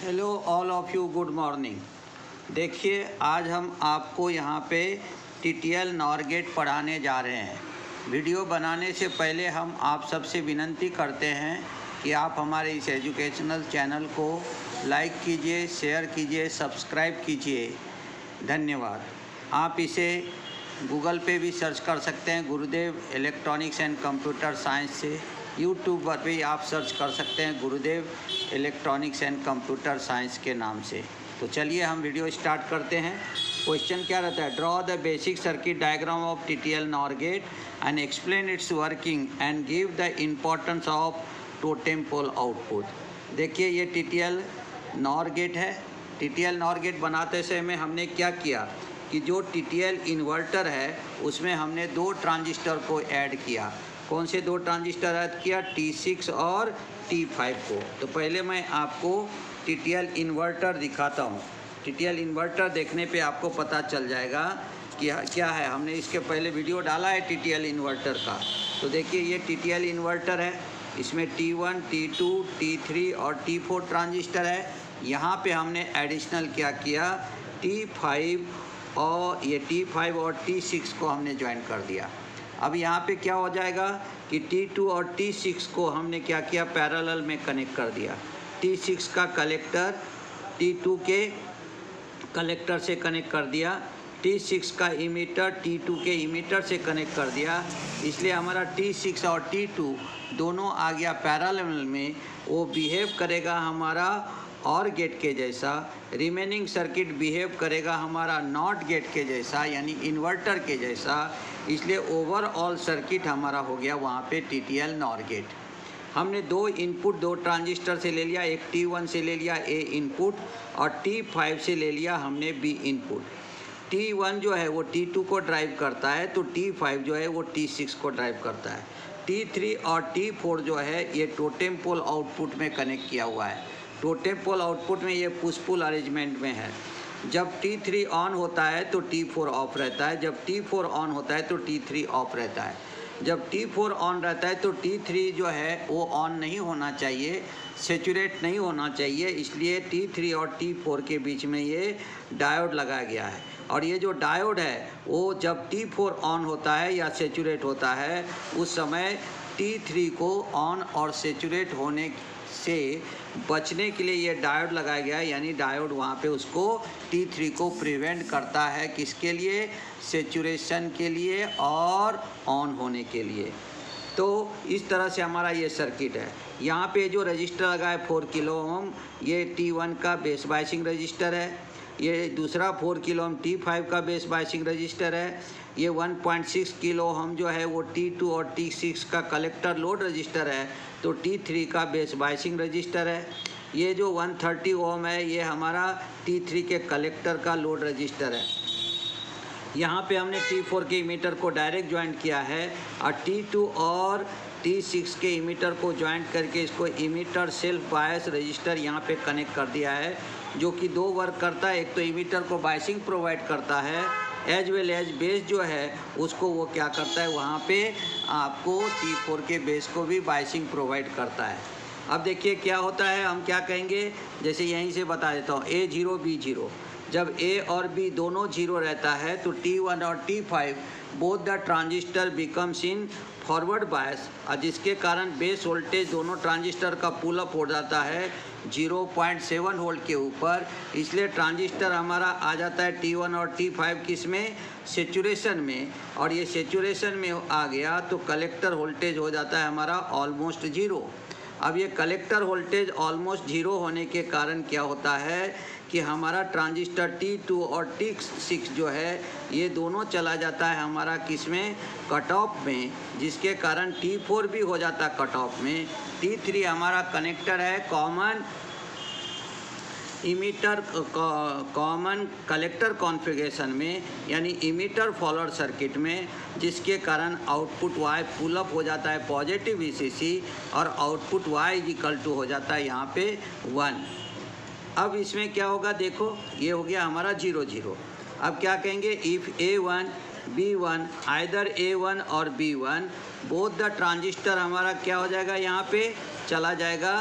Hello all of you, good morning. देखिए, आज हम आपको यहाँ पे टीटीएल नॉर गेट पढ़ाने जा रहे हैं। वीडियो बनाने से पहले हम आप सबसे विनती करते हैं कि आप हमारे इस एजुकेशनल चैनल को लाइक कीजिए, शेयर कीजिए, सब्सक्राइब कीजिए। धन्यवाद। आप इसे गूगल पे भी सर्च कर सकते हैं, गुरुदेव इलेक्ट्रॉनिक्स एंड कंप्यूटर साइंस से। यूट्यूब पर भी आप सर्च कर सकते हैं, गुरुदेव इलेक्ट्रॉनिक्स एंड कंप्यूटर साइंस के नाम से। तो चलिए हम वीडियो स्टार्ट करते हैं। क्वेश्चन क्या रहता है? Draw the basic circuit diagram of TTL NOR gate and explain its working and give the importance of totem pole output. देखिए, ये टीटीएल नॉर गेट है। टीटीएल नॉर गेट बनाते समय हमने क्या किया कि जो टीटीएल इन्वर्टर है उसमें हमने दो ट्रांजिस्टर को ऐड किया। कौन से दो ट्रांजिस्टर ऐड किया? T6 और T5 को। तो पहले मैं आपको टीटीएल इन्वर्टर दिखाता हूँ। टीटीएल इन्वर्टर देखने पे आपको पता चल जाएगा कि क्या है। हमने इसके पहले वीडियो डाला है टीटीएल इन्वर्टर का। तो देखिए, ये टीटीएल इन्वर्टर है। इसमें T1, T2, T3 और T4 ट्रांजिस्टर है। यहाँ पे हमने एडिशनल क्या किया? T5 और ये T5 और T6 को हमने ज्वाइन कर दिया। अब यहाँ पे क्या हो जाएगा कि T2 और T6 को हमने क्या किया? पैरेलल में कनेक्ट कर दिया। T6 का कलेक्टर T2 के कलेक्टर से कनेक्ट कर दिया। T6 का इमीटर T2 के इमीटर से कनेक्ट कर दिया। इसलिए हमारा T6 और T2 दोनों आ गया पैरेलल में। वो बिहेव करेगा हमारा और गेट के जैसा। रिमेनिंग सर्किट बिहेव करेगा हमारा नॉट गेट के जैसा, यानी इन्वर्टर के जैसा। इसलिए ओवरऑल सर्किट हमारा हो गया वहाँ पे टीटीएल नॉर गेट। हमने दो इनपुट दो ट्रांजिस्टर से ले लिया। एक T1 से ले लिया A इनपुट और T5 से ले लिया हमने B इनपुट। T1 जो है वो T2 को ड्राइव करता है, तो T5 जो है वो T6 को ड्राइव करता है। T3 और T4 जो है ये टोटेम पोल आउटपुट में कनेक्ट किया हुआ है। टोटेम पोल आउटपुट में ये पुश पुल अरेंजमेंट में है। जब T3 ऑन होता है तो T4 ऑफ रहता है। जब T4 ऑन होता है तो T3 ऑफ रहता है। जब T4 ऑन रहता है तो T3 जो है वो ऑन नहीं होना चाहिए, सेचुरेट नहीं होना चाहिए। इसलिए T3 और T4 के बीच में ये डायोड लगाया गया है। और ये जो डायोड है वो जब T4 ऑन होता है या सेचुरेट होता है, उस समय T3 को ऑन और सेचुरेट होने से बचने के लिए ये डायोड लगाया गया है। यानी डायोड वहाँ पे उसको T3 को प्रिवेंट करता है। किसके लिए? सेचुरेशन के लिए और ऑन होने के लिए। तो इस तरह से हमारा ये सर्किट है। यहाँ पे जो रजिस्टर लगा है 4 किलो ओम, ये T1 का बेस बायसिंग रजिस्टर है। ये दूसरा 4 किलो ओम T5 का बेस बायसिंग रजिस्टर है। ये 1.6 किलो ओम जो है वो T2 और T6 का कलेक्टर लोड रजिस्टर है। तो T3 का बेस बायसिंग रजिस्टर है। ये जो 130 ओम है ये हमारा T3 के कलेक्टर का लोड रजिस्टर है। यहाँ पे हमने T4 के इमीटर को डायरेक्ट ज्वाइंट किया है और T2 और T6 के इमीटर को ज्वाइंट करके इसको इमीटर सेल्फ बायस रजिस्टर यहाँ पे कनेक्ट कर दिया है, जो कि दो वर्क करता है। एक तो इमीटर को बायसिंग प्रोवाइड करता है, एज वेल एज बेस जो है उसको वो क्या करता है, वहाँ पे आपको T4 के बेस को भी बायसिंग प्रोवाइड करता है। अब देखिए क्या होता है, हम क्या कहेंगे, जैसे यहीं से बता देता हूँ। A0 B0, जब A और B दोनों 0 रहता है तो T1 और T5 both the transistor becomes in forward bias, और जिसके कारण बेस वोल्टेज दोनों ट्रांजिस्टर का पुल अप हो जाता है 0.7 वोल्ट के ऊपर। इसलिए ट्रांजिस्टर हमारा आ जाता है T1 और T5 किस में? सेचुरेशन में। और ये सेचुरेशन में आ गया तो कलेक्टर वोल्टेज हो जाता है हमारा ऑलमोस्ट 0। अब ये कलेक्टर वोल्टेज ऑलमोस्ट 0 होने के कारण क्या होता है कि हमारा ट्रांजिस्टर T2 और T6 जो है ये दोनों चला जाता है हमारा किस में? कट ऑफ में, जिसके कारण T4 भी हो जाता है कट ऑफ में। T3 हमारा कनेक्टर है common emitter common collector configuration में, यानी इमीटर फॉलोअर सर्किट में, जिसके कारण आउटपुट Y पुल अप हो जाता है पॉजिटिव VCC और आउटपुट Y इक्वल टू हो जाता है यहाँ पे 1। अब इसमें क्या होगा, देखो ये हो गया हमारा 0 0। अब क्या कहेंगे, if A1 B1 either A1 और B1 बोथ द ट्रांजिस्टर हमारा क्या हो जाएगा, यहाँ पे चला जाएगा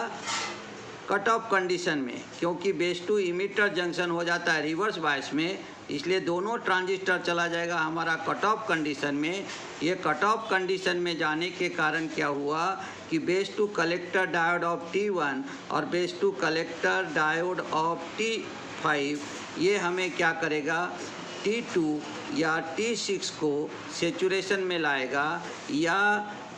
कट ऑफ कंडीशन में, क्योंकि बेस टू इमिटर जंक्शन हो जाता है रिवर्स बायस में, इसलिए दोनों ट्रांजिस्टर चला जाएगा हमारा कट ऑफ कंडीशन में। ये कट ऑफ कंडीशन में जाने के कारण क्या हुआ कि base to collector diode of T1 और base to collector diode of T5 ये हमें क्या करेगा, T2 या T6 को सेचुरेशन में लाएगा या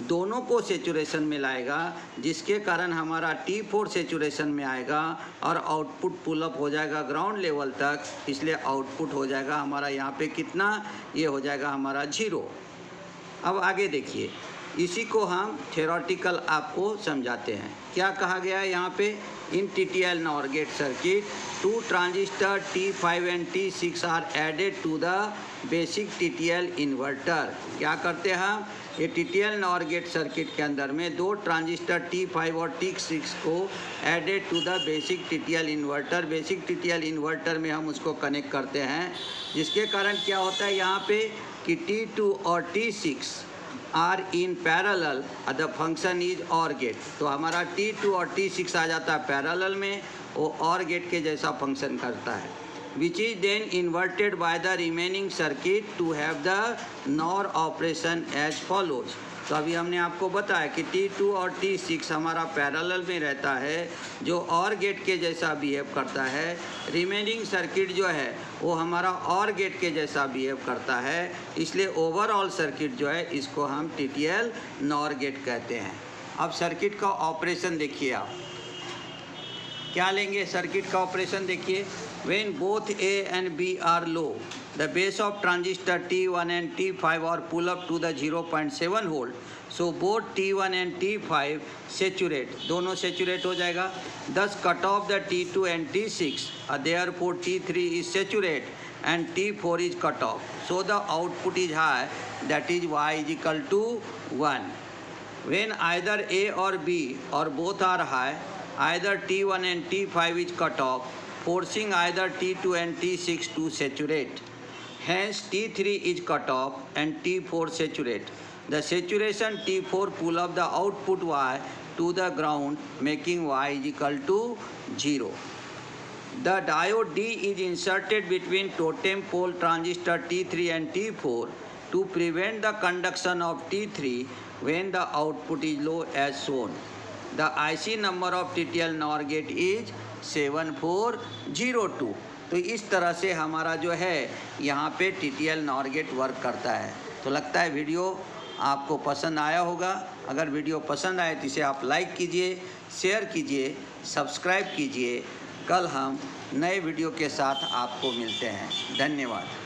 दोनों को सेचुरेशन में लाएगा, जिसके कारण हमारा T4 सेचुरेशन में आएगा और आउटपुट पुल अप हो जाएगा ग्राउंड लेवल तक, इसलिए आउटपुट हो जाएगा हमारा यहाँ पे कितना, ये हो जाएगा हमारा 0। अब आगे देखिए, इसी को हम थ्योरेटिकल आपको समझाते हैं। क्या कहा गया है यहाँ पे, in TTL NOR gate circuit 2 transistor T5 एंड T6 are added to the basic TTL inverter. क्या करते हैं हम, ये TTL NOR गेट सर्किट के अंदर में 2 ट्रांजिस्टर T5 और T6 को added to the basic TTL inverter, basic TTL inverter में हम उसको कनेक्ट करते हैं, जिसके कारण क्या होता है यहाँ पे कि T2 और T6 are in parallel, the function is OR gate. तो हमारा T2 और T6 आ जाता है पैरेलल में, वो OR गेट के जैसा फंक्शन करता है, which is then inverted by the remaining circuit to have the NOR operation as follows. तो अभी हमने आपको बताया कि T2 और T6 हमारा पैरेलल में रहता है, जो OR गेट के जैसा बिहेव करता है। रिमेनिंग सर्किट जो है वो हमारा OR गेट के जैसा बिहेव करता है, इसलिए ओवरऑल सर्किट जो है इसको हम TTL NOR गेट कहते हैं। अब सर्किट का ऑपरेशन देखिए, आप क्या लेंगे, सर्किट का ऑपरेशन देखिए। When both A and B are low, the base of transistor T1 and T5 are pull up to the 0.7 volt. So both T1 and T5 saturate, दोनों saturate हो जाएगा। Thus cut off the T2 and T6, therefore T3 is saturate and T4 is cut off. So the output is high, that is Y is equal to 1. When either A or B or both are high, either T1 and T5 is cut off, forcing either T2 and T6 to saturate. Hence T3 is cut off and T4 saturate. The saturation T4 pull up the output Y to the ground, making Y is equal to 0. The diode D is inserted between totem pole transistor T3 and T4 to prevent the conduction of T3 when the output is low as shown. The IC number of TTL NOR gate is 7402। तो इस तरह से हमारा जो है यहाँ पे TTL NOR get work करता है। तो लगता है वीडियो आपको पसंद आया होगा। अगर वीडियो पसंद आए तो इसे आप लाइक कीजिए, शेयर कीजिए, सब्सक्राइब कीजिए। कल हम नए वीडियो के साथ आपको मिलते हैं। धन्यवाद।